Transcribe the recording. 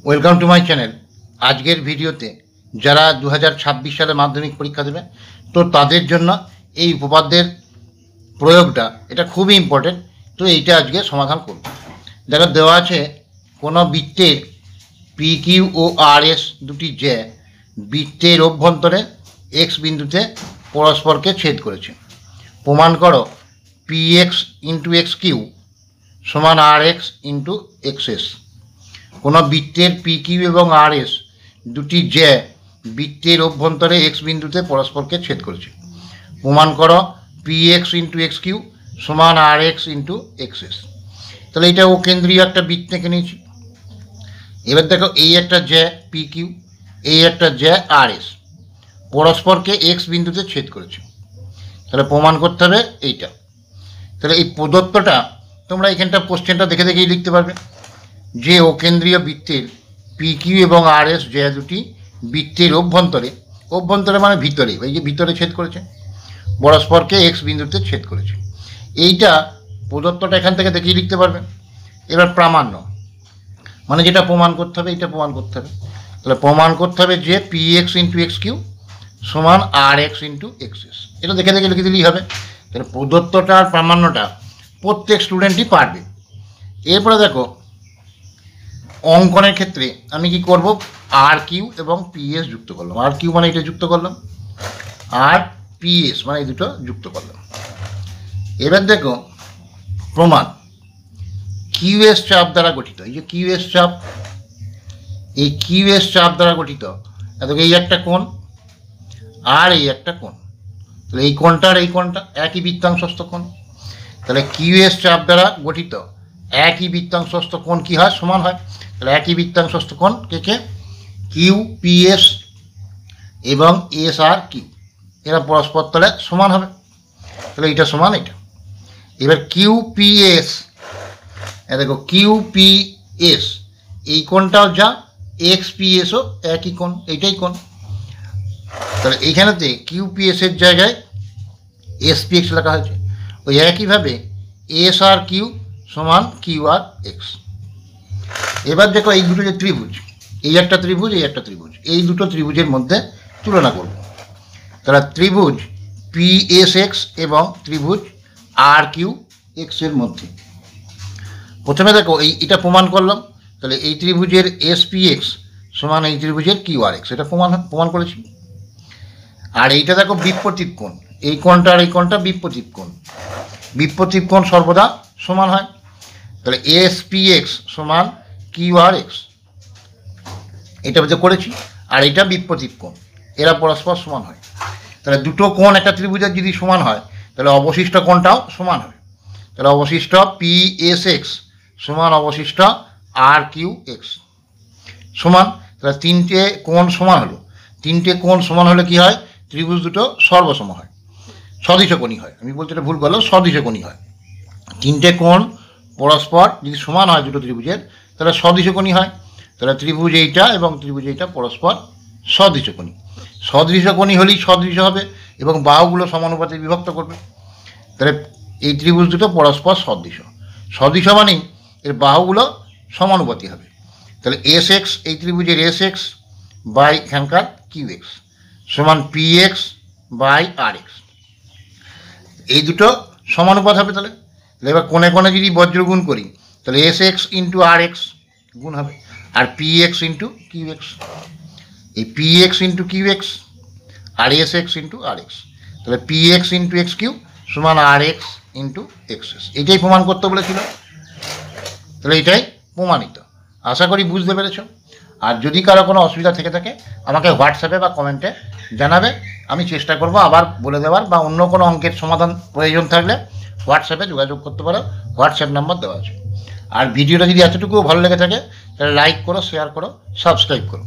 Welcome to my channel. আজকের ভিডিওতে যারা 2026 সালে মাধ্যমিক পরীক্ষা দেবে তো তাদের জন্য এই উপপাদ্যের প্রয়োগটা এটা খুবই ইম্পর্টেন্ট। তো এইটা আজকে সমাধান করব। দেখো দেওয়া আছে কোনো বৃত্তের পি কিউ ও আর এস দুটি জ্যা বৃত্তের অভ্যন্তরে এক্স বিন্দুতে পরস্পরকে ছেদ করেছে। প্রমাণ করো P X into X Q সমান R X into X S. কোনো বৃত্তের পি কিউ এবং আর এস দুটি জ্যা বৃত্তের অভ্যন্তরে এক্স বিন্দুতে পরস্পরকে ছেদ করেছে। প্রমাণ করো P X into X Q সমান R X into X S. তাহলে এটা ও কেন্দ্রীয় একটা বৃত্ত এঁকে নিয়েছি। এবার দেখো এই একটা জ্যা পি কিউ, এই একটা জ্যা আর এস পরস্পরকে এক্স বিন্দুতে ছেদ করেছে। তাহলে প্রমাণ করতে হবে এইটা। তাহলে এই প্রদত্তটা তোমরা এখানটা কোশ্চেনটা দেখে দেখেই লিখতে পারবে যে ও কেন্দ্রীয় বৃত্তের পি কিউ এবং আর এস জ্যা দুটি বৃত্তের অভ্যন্তরে মানে ভিতরে, এই যে ভিতরে ছেদ করেছে, পরস্পরকে এক্স বিন্দুতে ছেদ করেছে। এইটা প্রদত্তটা এখান থেকে দেখেই লিখতে পারবে। এবার প্রামাণ্য মানে যেটা প্রমাণ করতে হবে, এটা প্রমাণ করতে হবে। তাহলে প্রমাণ করতে হবে যে P X into X Q সমান R X into X S. এটা দেখে দেখে লিখে দিলেই হবে। তাহলে প্রদত্তটা আর প্রামাণ্যটা প্রত্যেক স্টুডেন্টই পারবে। এরপরে দেখো অঙ্কনের ক্ষেত্রে আমি কি করব, আর কিউ এবং পিএস যুক্ত করলাম। আর কিউ মানে এটা যুক্ত করলাম, আর পিএস মানে এই দুটো যুক্ত করলাম। এবার দেখো প্রমাণ কিউএস চাপ দ্বারা গঠিত, এই যে কিউএস চাপ, এই কিউএস চাপ দ্বারা গঠিত দেখো এই একটা কোণ আর এই একটা কোণ। তাহলে এই কোণটা আর এই কোণটা একই বৃত্তাংশস্থ কোণ। তাহলে কিউএস চাপ দ্বারা গঠিত একই বৃত্তাংশস্থ কোণ কী হয়, সমান হয়। তাহলে একই বৃত্তাংশস্থ কোণ কে কিউ পিএস এবং এস আর কিউ এরা পরস্পর তলে সমান হবে। তাহলে এটা সমান এটা। এবার কিউ পিএস, দেখো কিউ পিএস এই কোণটাও যা, এক্স পিএসও একই কোণ, এইটাই কোণ। তাহলে এইখানেতে কিউ পিএস এর জায়গায় এস পি এক্স লেখা হয়েছে। ওই একইভাবে এস আর কিউ সমান কিউ আর এক্স। এবার দেখো এই দুটো যে ত্রিভুজ, এই একটা ত্রিভুজ, এই একটা ত্রিভুজ, এই দুটো ত্রিভুজের মধ্যে তুলনা করব। তাহলে ত্রিভুজ পি এস এক্স এবং ত্রিভুজ আর কিউ এক্স এর মধ্যে প্রথমে দেখো এটা প্রমাণ করলাম। তাহলে এই ত্রিভুজের এস পি এক্স সমান এই ত্রিভুজের কিউ আর এক্স, এটা প্রমাণ করেছি। আর এইটা দেখো বিপরীত কোণ, এই কোণটা আর এই কোণটা বিপরীত কোণ, বিপরীত কোণ সর্বদা সমান হয়। তাহলে এস পি এক্স সমান কিউ আর এক্স, এটা যে করেছি। আর এটা বিপরীত কোণ, এরা পরস্পর সমান হয়। তাহলে দুটো কোণ একটা ত্রিভুজের যদি সমান হয় তাহলে অবশিষ্ট কোণটাও সমান হবে। তাহলে অবশিষ্ট পি এস এক্স সমান অবশিষ্ট আর কিউ এক্স সমান। তাহলে তিনটে কোণ সমান হলো, তিনটে কোণ সমান হলে কি হয়, ত্রিভুজ দুটো সর্বসম হয়, সদৃশকোণী হয়। আমি বলতে এটা ভুল বললাম, সদৃশকোণী হয়। তিনটে কোণ পরস্পর যদি সমান হয় দুটো ত্রিভুজের তাহলে সদৃশকোণী হয়। তাহলে ত্রিভুজ এইটা এবং ত্রিভুজ এইটা পরস্পর সদৃশকোণী। সদৃশকোণী হলেই সদৃশ হবে এবং বাহুগুলো সমানুপাতে বিভক্ত করবে। তাহলে এই ত্রিভুজ দুটো পরস্পর সদৃশ, সদৃশ মানেই এর বাহুগুলো সমানুপাতি হবে। তাহলে এস এক্স, এই ত্রিভুজের এস এক্স বাই এখানকার কিউ এক্স সমান P X by R X, এই দুটো সমানুপাত হবে। তাহলে এবার কোণে কোণে যদি বজ্রগুণ করি তাহলে S X into R X গুণ হবে, আর P X into Q X, এই P X into Q X আর S X into R X. তাহলে P X into X Q সমান R X into X S. এটাই প্রমাণ করতে বলেছিল। তাহলে এটাই প্রমাণিত। আশা করি বুঝতে পেরেছ। আর যদি কারো কোনো অসুবিধা থেকে থাকে আমাকে হোয়াটসঅ্যাপে বা কমেন্টে জানাবে, আমি চেষ্টা করব আবার বলে দেওয়ার, বা অন্য কোনো অঙ্কের সমাধান প্রয়োজন থাকলে হোয়াটসঅ্যাপে যোগাযোগ করতে পারো, হোয়াটসঅ্যাপ নাম্বার দেওয়া আছে। আর ভিডিওটা যদি এতটুকুও ভালো লেগে থাকে তাহলে লাইক করো, শেয়ার করো, সাবস্ক্রাইব করো।